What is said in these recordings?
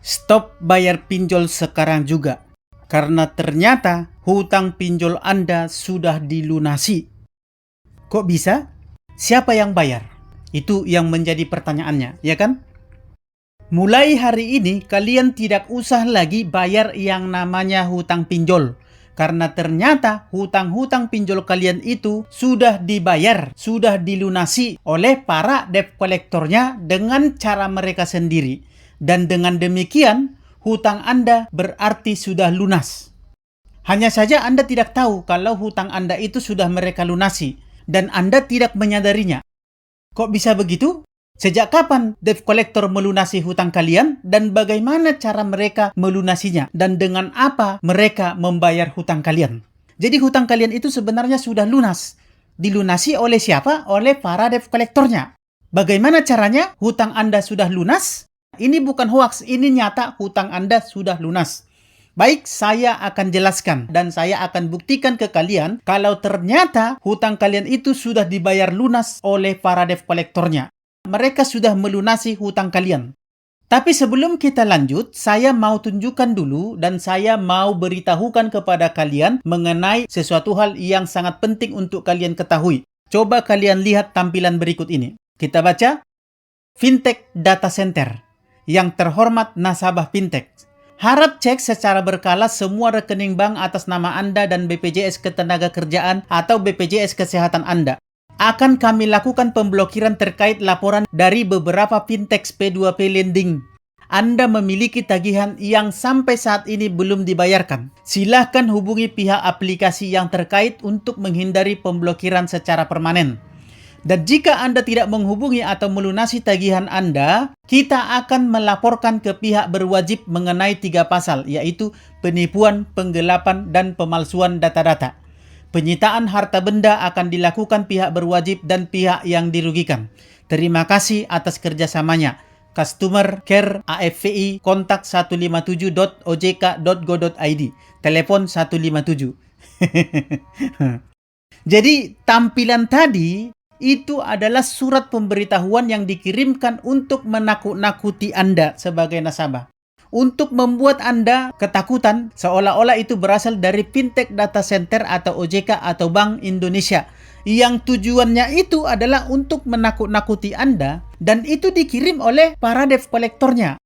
Stop bayar pinjol sekarang juga, karena ternyata hutang pinjol Anda sudah dilunasi. Kok bisa? Siapa yang bayar? Itu yang menjadi pertanyaannya, ya kan? Mulai hari ini kalian tidak usah lagi bayar yang namanya hutang pinjol. Karena ternyata hutang-hutang pinjol kalian itu sudah dibayar, sudah dilunasi oleh para debt collectornya dengan cara mereka sendiri. Dan dengan demikian, hutang Anda berarti sudah lunas. Hanya saja Anda tidak tahu kalau hutang Anda itu sudah mereka lunasi, dan Anda tidak menyadarinya. Kok bisa begitu? Sejak kapan debt collector melunasi hutang kalian, dan bagaimana cara mereka melunasinya, dan dengan apa mereka membayar hutang kalian? Jadi hutang kalian itu sebenarnya sudah lunas. Dilunasi oleh siapa? Oleh para debt collectornya. Bagaimana caranya hutang Anda sudah lunas? Ini bukan hoax, ini nyata hutang Anda sudah lunas. Baik, saya akan jelaskan dan saya akan buktikan ke kalian kalau ternyata hutang kalian itu sudah dibayar lunas oleh para debt collectornya. Mereka sudah melunasi hutang kalian. Tapi sebelum kita lanjut, saya mau tunjukkan dulu dan saya mau beritahukan kepada kalian mengenai sesuatu hal yang sangat penting untuk kalian ketahui. Coba kalian lihat tampilan berikut ini. Kita baca, Fintech Data Center. Yang terhormat nasabah Fintech, harap cek secara berkala semua rekening bank atas nama Anda dan BPJS Ketenagakerjaan atau BPJS Kesehatan Anda. Akan kami lakukan pemblokiran terkait laporan dari beberapa fintech P2P lending. Anda memiliki tagihan yang sampai saat ini belum dibayarkan. Silahkan hubungi pihak aplikasi yang terkait untuk menghindari pemblokiran secara permanen. Dan jika Anda tidak menghubungi atau melunasi tagihan Anda, kita akan melaporkan ke pihak berwajib mengenai 3 pasal, yaitu penipuan, penggelapan, dan pemalsuan data-data. Penyitaan harta benda akan dilakukan pihak berwajib dan pihak yang dirugikan. Terima kasih atas kerjasamanya. Customer Care AFVI kontak 157.ojk.go.id. Telepon 157. Jadi tampilan tadi itu adalah surat pemberitahuan yang dikirimkan untuk menakut-nakuti Anda sebagai nasabah. Untuk membuat Anda ketakutan seolah-olah itu berasal dari Fintech Data Center atau OJK atau Bank Indonesia. Yang tujuannya itu adalah untuk menakut-nakuti Anda, dan itu dikirim oleh para debt collectornya.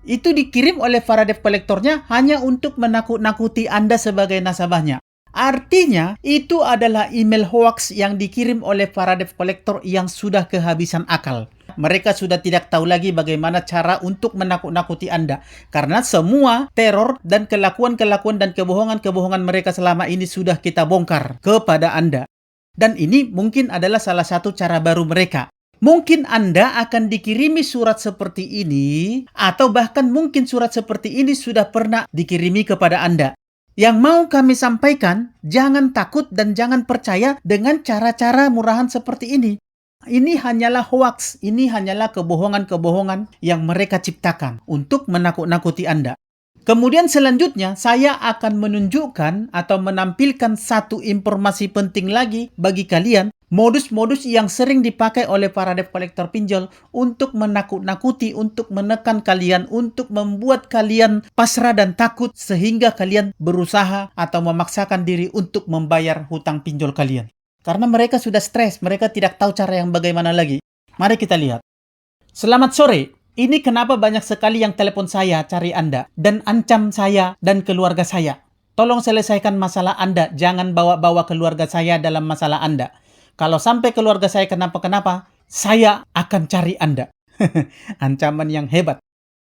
Itu dikirim oleh para debt collectornya hanya untuk menakut-nakuti Anda sebagai nasabahnya. Artinya, itu adalah email hoax yang dikirim oleh para debt collector yang sudah kehabisan akal. Mereka sudah tidak tahu lagi bagaimana cara untuk menakut-nakuti Anda. Karena semua teror dan kelakuan-kelakuan dan kebohongan-kebohongan mereka selama ini sudah kita bongkar kepada Anda. Dan ini mungkin adalah salah satu cara baru mereka. Mungkin Anda akan dikirimi surat seperti ini, atau bahkan mungkin surat seperti ini sudah pernah dikirimi kepada Anda. Yang mau kami sampaikan, jangan takut dan jangan percaya dengan cara-cara murahan seperti ini. Ini hanyalah hoax, ini hanyalah kebohongan-kebohongan yang mereka ciptakan untuk menakut-nakuti Anda. Kemudian selanjutnya, saya akan menunjukkan atau menampilkan satu informasi penting lagi bagi kalian, modus-modus yang sering dipakai oleh para debt collector pinjol untuk menakut-nakuti, untuk menekan kalian, untuk membuat kalian pasrah dan takut sehingga kalian berusaha atau memaksakan diri untuk membayar hutang pinjol kalian. Karena mereka sudah stres, mereka tidak tahu cara yang bagaimana lagi. Mari kita lihat. Selamat sore. Ini kenapa banyak sekali yang telepon saya cari Anda dan ancam saya dan keluarga saya. Tolong selesaikan masalah Anda, jangan bawa-bawa keluarga saya dalam masalah Anda. Kalau sampai keluarga saya kenapa-kenapa, saya akan cari Anda. Ancaman yang hebat.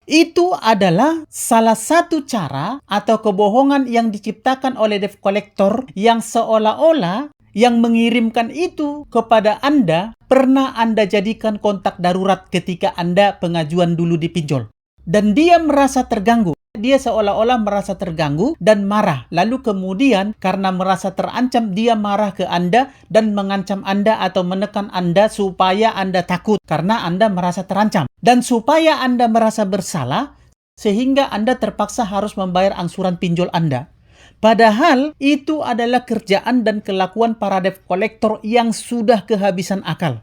Itu adalah salah satu cara atau kebohongan yang diciptakan oleh debt collector yang seolah-olah yang mengirimkan itu kepada Anda pernah Anda jadikan kontak darurat ketika Anda pengajuan dulu dipinjol. Dan dia merasa terganggu. Dia seolah-olah merasa terganggu dan marah. Lalu kemudian karena merasa terancam, dia marah ke Anda dan mengancam Anda atau menekan Anda supaya Anda takut karena Anda merasa terancam. Dan supaya Anda merasa bersalah, sehingga Anda terpaksa harus membayar angsuran pinjol Anda. Padahal itu adalah kerjaan dan kelakuan para debt collector yang sudah kehabisan akal.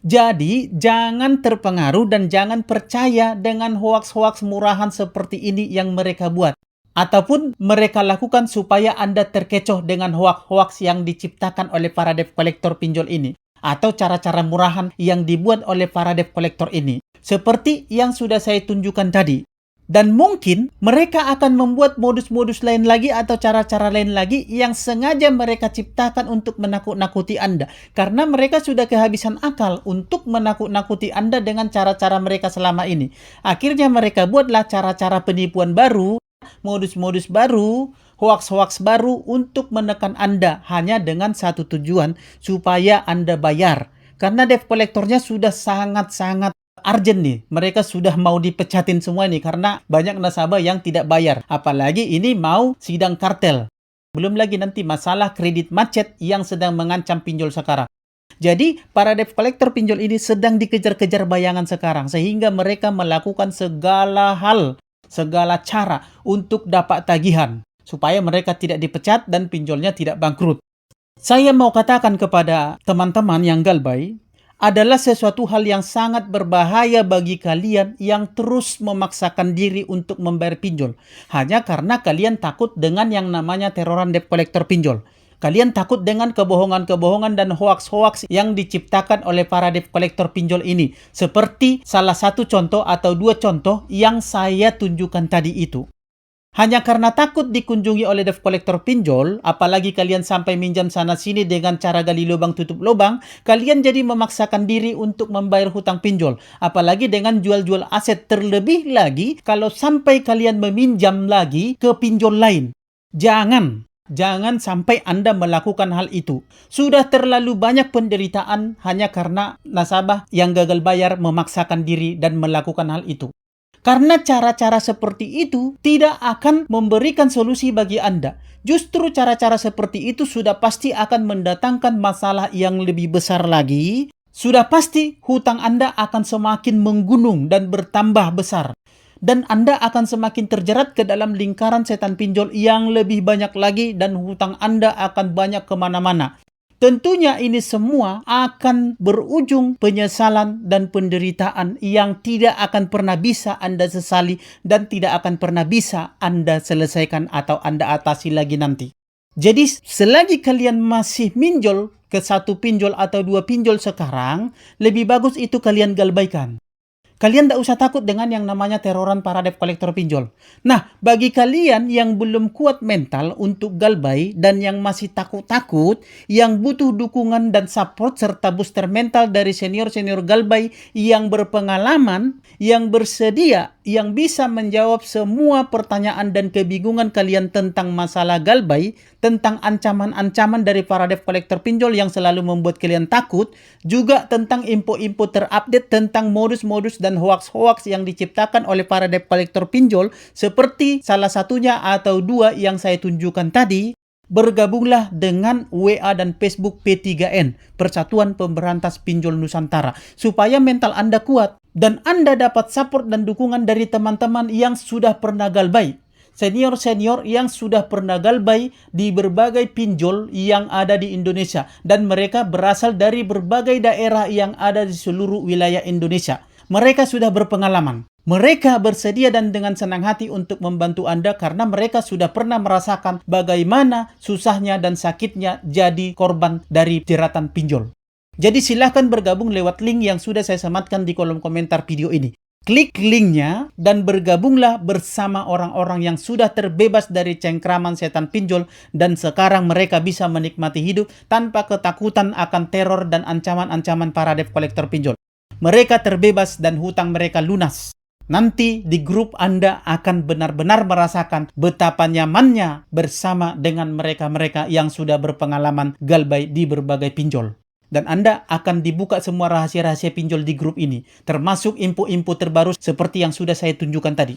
Jadi, jangan terpengaruh dan jangan percaya dengan hoaks-hoaks murahan seperti ini yang mereka buat. Ataupun mereka lakukan supaya Anda terkecoh dengan hoaks-hoaks yang diciptakan oleh para debt collector pinjol ini. Atau cara-cara murahan yang dibuat oleh para debt collector ini. Seperti yang sudah saya tunjukkan tadi. Dan mungkin mereka akan membuat modus-modus lain lagi atau cara-cara lain lagi yang sengaja mereka ciptakan untuk menakut-nakuti Anda. Karena mereka sudah kehabisan akal untuk menakut-nakuti Anda dengan cara-cara mereka selama ini. Akhirnya mereka buatlah cara-cara penipuan baru, modus-modus baru, hoaks-hoaks baru untuk menekan Anda hanya dengan satu tujuan, supaya Anda bayar. Karena debt collectornya sudah sangat-sangat urgent nih. Mereka sudah mau dipecatin semua nih karena banyak nasabah yang tidak bayar. Apalagi ini mau sidang kartel. Belum lagi nanti masalah kredit macet yang sedang mengancam pinjol sekarang. Jadi, para debt collector pinjol ini sedang dikejar-kejar bayangan sekarang sehingga mereka melakukan segala hal, segala cara untuk dapat tagihan supaya mereka tidak dipecat dan pinjolnya tidak bangkrut. Saya mau katakan kepada teman-teman yang galbay, adalah sesuatu hal yang sangat berbahaya bagi kalian yang terus memaksakan diri untuk membayar pinjol. Hanya karena kalian takut dengan yang namanya teroran debt collector pinjol. Kalian takut dengan kebohongan-kebohongan dan hoaks-hoaks yang diciptakan oleh para debt collector pinjol ini. Seperti salah satu contoh atau dua contoh yang saya tunjukkan tadi itu. Hanya karena takut dikunjungi oleh debt collector pinjol, apalagi kalian sampai minjam sana-sini dengan cara gali lubang tutup lubang, kalian jadi memaksakan diri untuk membayar hutang pinjol. Apalagi dengan jual-jual aset, terlebih lagi kalau sampai kalian meminjam lagi ke pinjol lain. Jangan sampai Anda melakukan hal itu. Sudah terlalu banyak penderitaan hanya karena nasabah yang gagal bayar memaksakan diri dan melakukan hal itu. Karena cara-cara seperti itu tidak akan memberikan solusi bagi Anda. Justru cara-cara seperti itu sudah pasti akan mendatangkan masalah yang lebih besar lagi. Sudah pasti hutang Anda akan semakin menggunung dan bertambah besar. Dan Anda akan semakin terjerat ke dalam lingkaran setan pinjol yang lebih banyak lagi dan hutang Anda akan banyak kemana-mana. Tentunya ini semua akan berujung penyesalan dan penderitaan yang tidak akan pernah bisa Anda sesali dan tidak akan pernah bisa Anda selesaikan atau Anda atasi lagi nanti. Jadi selagi kalian masih minjol ke satu pinjol atau dua pinjol sekarang, lebih bagus itu kalian galbaikan. Kalian tidak usah takut dengan yang namanya teroran para debt collector pinjol. Nah, bagi kalian yang belum kuat mental untuk galbay dan yang masih takut-takut, yang butuh dukungan dan support serta booster mental dari senior-senior galbay yang berpengalaman, yang bersedia, yang bisa menjawab semua pertanyaan dan kebingungan kalian tentang masalah galbay, tentang ancaman-ancaman dari para debt collector pinjol yang selalu membuat kalian takut, juga tentang info-info terupdate tentang modus-modus dan hoaks-hoaks yang diciptakan oleh para debt collector pinjol, seperti salah satunya atau dua yang saya tunjukkan tadi. Bergabunglah dengan WA dan Facebook P3N, Persatuan Pemberantas Pinjol Nusantara, supaya mental Anda kuat dan Anda dapat support dan dukungan dari teman-teman yang sudah pernah galbay. Senior-senior yang sudah pernah galbay di berbagai pinjol yang ada di Indonesia. Dan mereka berasal dari berbagai daerah yang ada di seluruh wilayah Indonesia. Mereka sudah berpengalaman. Mereka bersedia dan dengan senang hati untuk membantu Anda karena mereka sudah pernah merasakan bagaimana susahnya dan sakitnya jadi korban dari jeratan pinjol. Jadi silahkan bergabung lewat link yang sudah saya sematkan di kolom komentar video ini. Klik linknya dan bergabunglah bersama orang-orang yang sudah terbebas dari cengkraman setan pinjol dan sekarang mereka bisa menikmati hidup tanpa ketakutan akan teror dan ancaman-ancaman para debt collector pinjol. Mereka terbebas dan hutang mereka lunas. Nanti di grup Anda akan benar-benar merasakan betapa nyamannya bersama dengan mereka-mereka yang sudah berpengalaman galbay di berbagai pinjol. Dan Anda akan dibuka semua rahasia-rahasia pinjol di grup ini, termasuk info-info terbaru seperti yang sudah saya tunjukkan tadi.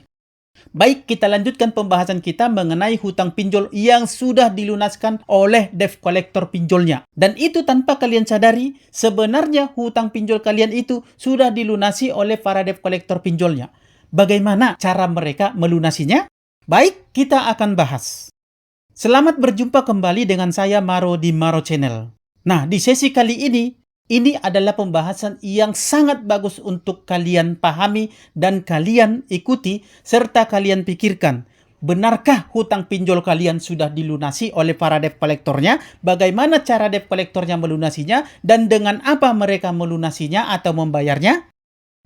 Baik, kita lanjutkan pembahasan kita mengenai hutang pinjol yang sudah dilunaskan oleh debt collector pinjolnya. Dan itu tanpa kalian sadari, sebenarnya hutang pinjol kalian itu sudah dilunasi oleh para debt collector pinjolnya. Bagaimana cara mereka melunasinya? Baik, kita akan bahas. Selamat berjumpa kembali dengan saya Maro di Maro Channel. Nah, di sesi kali ini, Ini adalah pembahasan yang sangat bagus untuk kalian pahami dan kalian ikuti serta kalian pikirkan. Benarkah hutang pinjol kalian sudah dilunasi oleh para debt collectornya? Bagaimana cara debt collectornya melunasinya? Dan dengan apa mereka melunasinya atau membayarnya?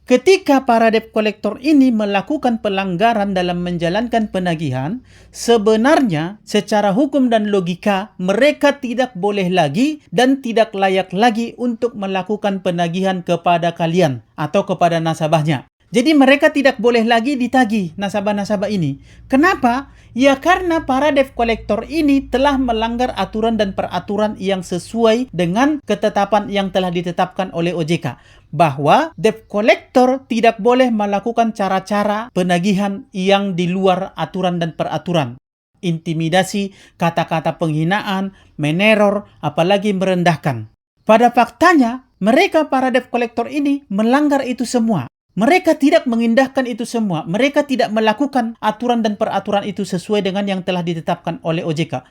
Ketika para debt collector ini melakukan pelanggaran dalam menjalankan penagihan, sebenarnya secara hukum dan logika mereka tidak boleh lagi dan tidak layak lagi untuk melakukan penagihan kepada kalian atau kepada nasabahnya. Jadi mereka tidak boleh lagi ditagih nasabah-nasabah ini. Kenapa? Ya karena para debt collector ini telah melanggar aturan dan peraturan yang sesuai dengan ketetapan yang telah ditetapkan oleh OJK. Bahwa debt collector tidak boleh melakukan cara-cara penagihan yang di luar aturan dan peraturan. Intimidasi, kata-kata penghinaan, meneror, apalagi merendahkan. Pada faktanya, mereka para debt collector ini melanggar itu semua. Mereka tidak mengindahkan itu semua. Mereka tidak melakukan aturan dan peraturan itu sesuai dengan yang telah ditetapkan oleh OJK.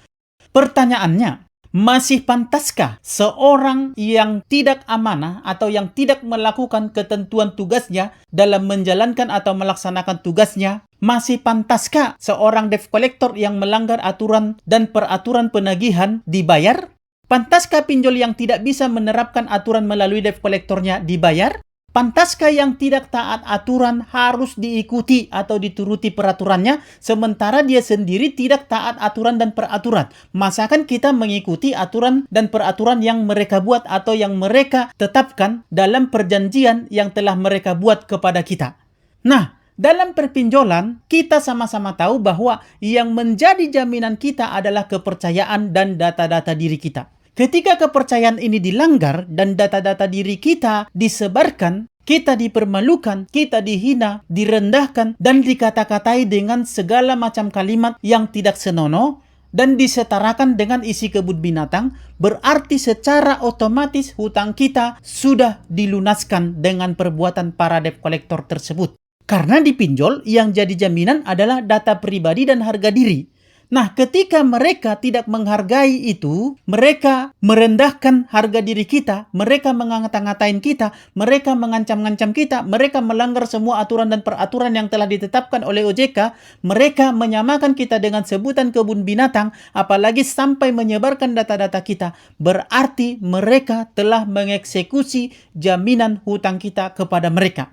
Pertanyaannya, masih pantaskah seorang yang tidak amanah atau yang tidak melakukan ketentuan tugasnya dalam menjalankan atau melaksanakan tugasnya, masih pantaskah seorang debt collector yang melanggar aturan dan peraturan penagihan dibayar? Pantaskah pinjol yang tidak bisa menerapkan aturan melalui debt collectornya dibayar? Pantaskah yang tidak taat aturan harus diikuti atau dituruti peraturannya, sementara dia sendiri tidak taat aturan dan peraturan? Masakan kita mengikuti aturan dan peraturan yang mereka buat atau yang mereka tetapkan dalam perjanjian yang telah mereka buat kepada kita? Nah, dalam perpinjolan, kita sama-sama tahu bahwa yang menjadi jaminan kita adalah kepercayaan dan data-data diri kita. Ketika kepercayaan ini dilanggar dan data-data diri kita disebarkan, kita dipermalukan, kita dihina, direndahkan, dan dikata-katai dengan segala macam kalimat yang tidak senonoh, dan disetarakan dengan isi kebun binatang, berarti secara otomatis hutang kita sudah dilunaskan dengan perbuatan para debt collector tersebut. Karena dipinjol, yang jadi jaminan adalah data pribadi dan harga diri. Nah, ketika mereka tidak menghargai itu, mereka merendahkan harga diri kita, mereka mengata-ngatain kita, mereka mengancam-ngancam kita, mereka melanggar semua aturan dan peraturan yang telah ditetapkan oleh OJK, mereka menyamakan kita dengan sebutan kebun binatang, apalagi sampai menyebarkan data-data kita, berarti mereka telah mengeksekusi jaminan hutang kita kepada mereka.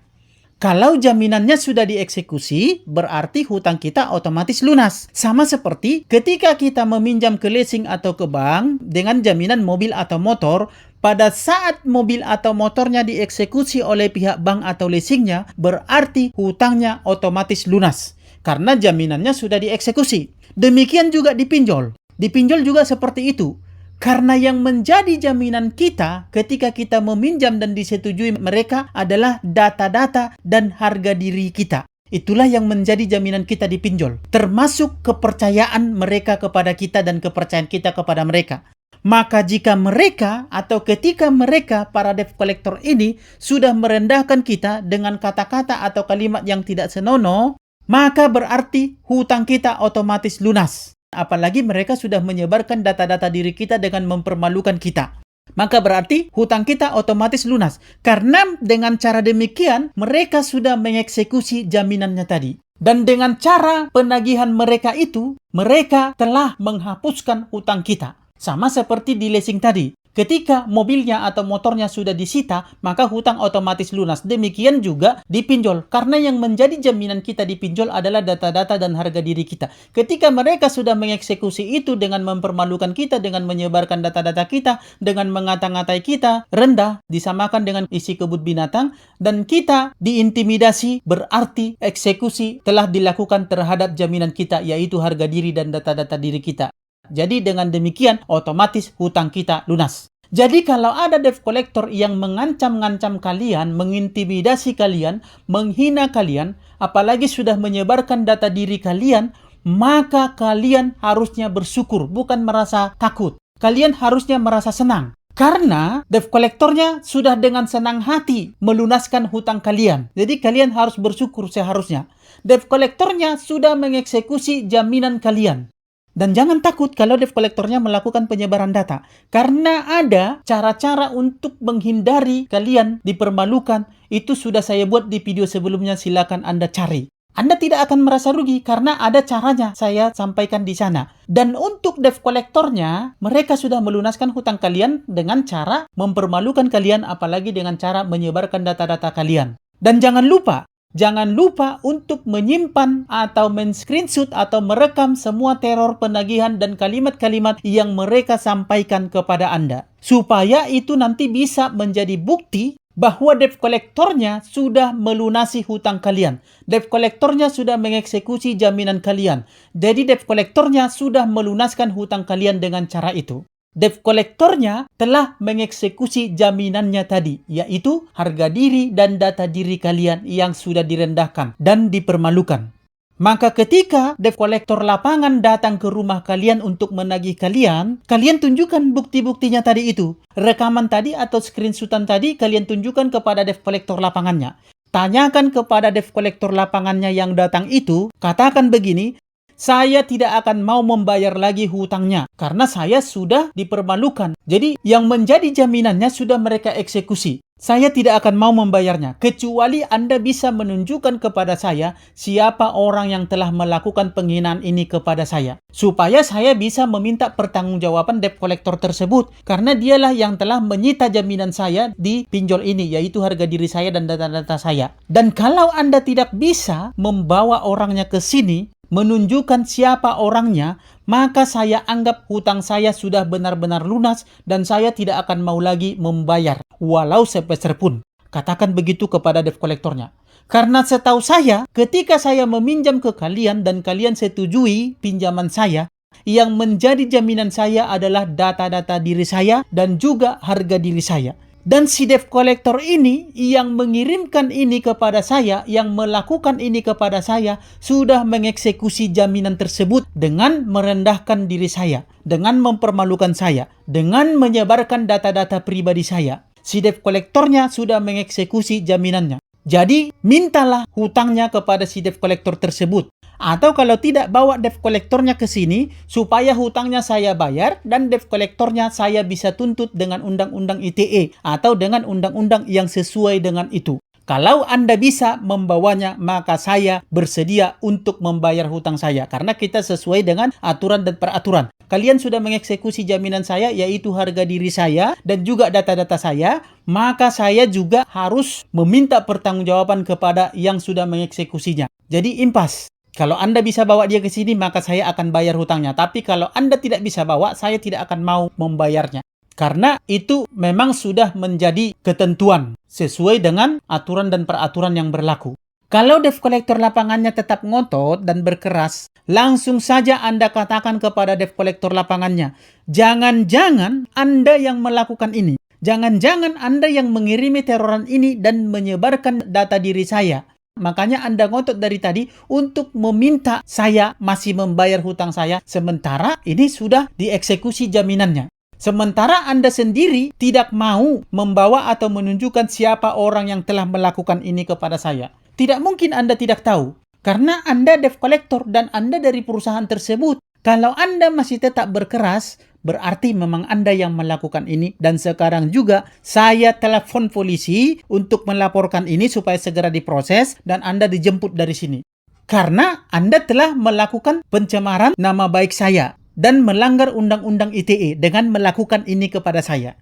Kalau jaminannya sudah dieksekusi, berarti hutang kita otomatis lunas. Sama seperti ketika kita meminjam ke leasing atau ke bank dengan jaminan mobil atau motor, pada saat mobil atau motornya dieksekusi oleh pihak bank atau leasingnya, berarti hutangnya otomatis lunas. Karena jaminannya sudah dieksekusi. Demikian juga dipinjol. Dipinjol juga seperti itu. Karena yang menjadi jaminan kita ketika kita meminjam dan disetujui mereka adalah data-data dan harga diri kita. Itulah yang menjadi jaminan kita dipinjol. Termasuk kepercayaan mereka kepada kita dan kepercayaan kita kepada mereka. Maka jika mereka atau ketika mereka para debt collector ini sudah merendahkan kita dengan kata-kata atau kalimat yang tidak senonoh, maka berarti hutang kita otomatis lunas. Apalagi mereka sudah menyebarkan data-data diri kita dengan mempermalukan kita. Maka berarti hutang kita otomatis lunas. Karena dengan cara demikian, mereka sudah mengeksekusi jaminannya tadi. Dan dengan cara penagihan mereka itu, mereka telah menghapuskan hutang kita. Sama seperti di leasing tadi. Ketika mobilnya atau motornya sudah disita, maka hutang otomatis lunas. Demikian juga dipinjol. Karena yang menjadi jaminan kita dipinjol adalah data-data dan harga diri kita. Ketika mereka sudah mengeksekusi itu dengan mempermalukan kita, dengan menyebarkan data-data kita, dengan mengata-ngatai kita, rendah, disamakan dengan isi kebun binatang, dan kita diintimidasi, berarti eksekusi telah dilakukan terhadap jaminan kita, yaitu harga diri dan data-data diri kita. Jadi dengan demikian otomatis hutang kita lunas. Jadi kalau ada debt collector yang mengancam-ngancam kalian, mengintimidasi kalian, menghina kalian, apalagi sudah menyebarkan data diri kalian, maka kalian harusnya bersyukur, bukan merasa takut. Kalian harusnya merasa senang. Karena debt collectornya sudah dengan senang hati melunaskan hutang kalian. Jadi kalian harus bersyukur seharusnya. Debt collectornya sudah mengeksekusi jaminan kalian. Dan jangan takut kalau debt collectornya melakukan penyebaran data. Karena ada cara-cara untuk menghindari kalian dipermalukan. Itu sudah saya buat di video sebelumnya, silakan Anda cari. Anda tidak akan merasa rugi karena ada caranya saya sampaikan di sana. Dan untuk debt collectornya, mereka sudah melunaskan hutang kalian dengan cara mempermalukan kalian, apalagi dengan cara menyebarkan data-data kalian. Dan jangan lupa untuk menyimpan atau men-screenshot atau merekam semua teror penagihan dan kalimat-kalimat yang mereka sampaikan kepada Anda. Supaya itu nanti bisa menjadi bukti bahwa debt collectornya sudah melunasi hutang kalian. Debt collectornya sudah mengeksekusi jaminan kalian. Jadi debt collectornya sudah melunaskan hutang kalian dengan cara itu. Debt collectornya telah mengeksekusi jaminannya tadi, yaitu harga diri dan data diri kalian yang sudah direndahkan dan dipermalukan. Maka ketika debt collector lapangan datang ke rumah kalian untuk menagih kalian, kalian tunjukkan bukti-buktinya tadi itu. Rekaman tadi atau screenshotan tadi kalian tunjukkan kepada debt collector lapangannya. Tanyakan kepada debt collector lapangannya yang datang itu, katakan begini, saya tidak akan mau membayar lagi hutangnya karena saya sudah dipermalukan. Jadi yang menjadi jaminannya sudah mereka eksekusi. Saya tidak akan mau membayarnya kecuali Anda bisa menunjukkan kepada saya siapa orang yang telah melakukan penghinaan ini kepada saya. Supaya saya bisa meminta pertanggungjawaban debt collector tersebut karena dialah yang telah menyita jaminan saya di pinjol ini, yaitu harga diri saya dan data-data saya. Dan kalau Anda tidak bisa membawa orangnya ke sini, menunjukkan siapa orangnya, maka saya anggap hutang saya sudah benar-benar lunas dan saya tidak akan mau lagi membayar, walau sepeser pun. Katakan begitu kepada debt collectornya. Karena setahu saya, ketika saya meminjam ke kalian dan kalian setujui pinjaman saya, yang menjadi jaminan saya adalah data-data diri saya dan juga harga diri saya. Dan si debt collector ini yang mengirimkan ini kepada saya, yang melakukan ini kepada saya, sudah mengeksekusi jaminan tersebut dengan merendahkan diri saya, dengan mempermalukan saya, dengan menyebarkan data-data pribadi saya. Si debt collectornya sudah mengeksekusi jaminannya. Jadi, mintalah hutangnya kepada si debt collector tersebut. Atau kalau tidak, bawa debt collectornya ke sini supaya hutangnya saya bayar dan debt collectornya saya bisa tuntut dengan undang-undang ITE atau dengan undang-undang yang sesuai dengan itu. Kalau Anda bisa membawanya, maka saya bersedia untuk membayar hutang saya karena kita sesuai dengan aturan dan peraturan. Kalian sudah mengeksekusi jaminan saya, yaitu harga diri saya dan juga data-data saya, maka saya juga harus meminta pertanggungjawaban kepada yang sudah mengeksekusinya. Jadi impas. Kalau Anda bisa bawa dia ke sini, maka saya akan bayar hutangnya. Tapi kalau Anda tidak bisa bawa, saya tidak akan mau membayarnya. Karena itu memang sudah menjadi ketentuan sesuai dengan aturan dan peraturan yang berlaku. Kalau debt collector lapangannya tetap ngotot dan berkeras, langsung saja Anda katakan kepada debt collector lapangannya, jangan-jangan Anda yang melakukan ini. Jangan-jangan Anda yang mengirimi teroran ini dan menyebarkan data diri saya. Makanya Anda ngotot dari tadi untuk meminta saya masih membayar hutang saya, sementara ini sudah dieksekusi jaminannya. Sementara Anda sendiri tidak mau membawa atau menunjukkan siapa orang yang telah melakukan ini kepada saya. Tidak mungkin Anda tidak tahu, karena Anda debt collector dan Anda dari perusahaan tersebut. Kalau Anda masih tetap berkeras, berarti memang Anda yang melakukan ini. Dan sekarang juga saya telepon polisi untuk melaporkan ini supaya segera diproses dan Anda dijemput dari sini. Karena Anda telah melakukan pencemaran nama baik saya dan melanggar undang-undang ITE dengan melakukan ini kepada saya.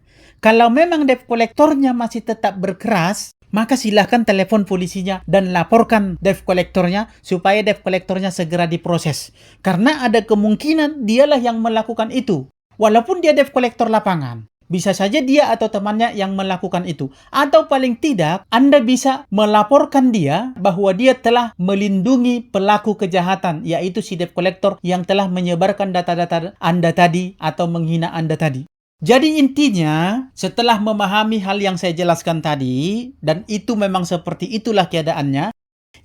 Kalau memang debt collectornya masih tetap berkeras, maka silahkan telepon polisinya dan laporkan debt collectornya supaya debt collectornya segera diproses. Karena ada kemungkinan dialah yang melakukan itu. Walaupun dia debt collector lapangan, bisa saja dia atau temannya yang melakukan itu. Atau paling tidak, Anda bisa melaporkan dia bahwa dia telah melindungi pelaku kejahatan, yaitu si debt collector yang telah menyebarkan data-data Anda tadi atau menghina Anda tadi. Jadi intinya, setelah memahami hal yang saya jelaskan tadi, dan itu memang seperti itulah keadaannya,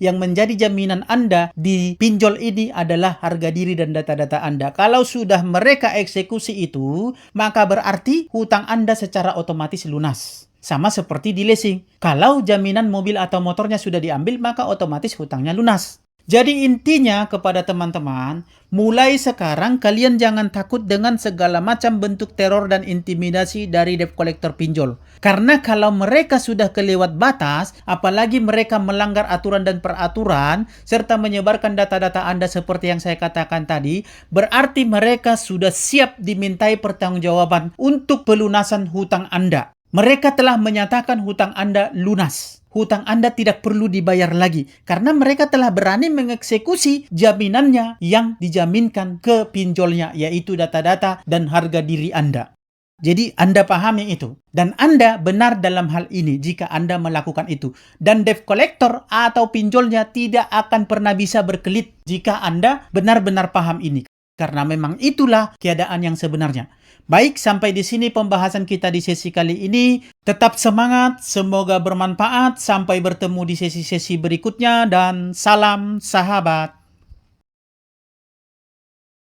yang menjadi jaminan Anda di pinjol ini adalah harga diri dan data-data Anda. Kalau sudah mereka eksekusi itu, maka berarti hutang Anda secara otomatis lunas. Sama seperti di leasing. Kalau jaminan mobil atau motornya sudah diambil, maka otomatis hutangnya lunas. Jadi intinya kepada teman-teman, mulai sekarang kalian jangan takut dengan segala macam bentuk teror dan intimidasi dari debt collector pinjol. Karena kalau mereka sudah kelewat batas, apalagi mereka melanggar aturan dan peraturan, serta menyebarkan data-data Anda seperti yang saya katakan tadi, berarti mereka sudah siap dimintai pertanggungjawaban untuk pelunasan hutang Anda. Mereka telah menyatakan hutang Anda lunas. Hutang Anda tidak perlu dibayar lagi karena mereka telah berani mengeksekusi jaminannya yang dijaminkan ke pinjolnya, yaitu data-data dan harga diri Anda. Jadi Anda pahami itu. Dan Anda benar dalam hal ini jika Anda melakukan itu. Dan debt collector atau pinjolnya tidak akan pernah bisa berkelit jika Anda benar-benar paham ini. Karena memang itulah keadaan yang sebenarnya. Baik, sampai di sini pembahasan kita di sesi kali ini. Tetap semangat, semoga bermanfaat. Sampai bertemu di sesi-sesi berikutnya dan salam sahabat.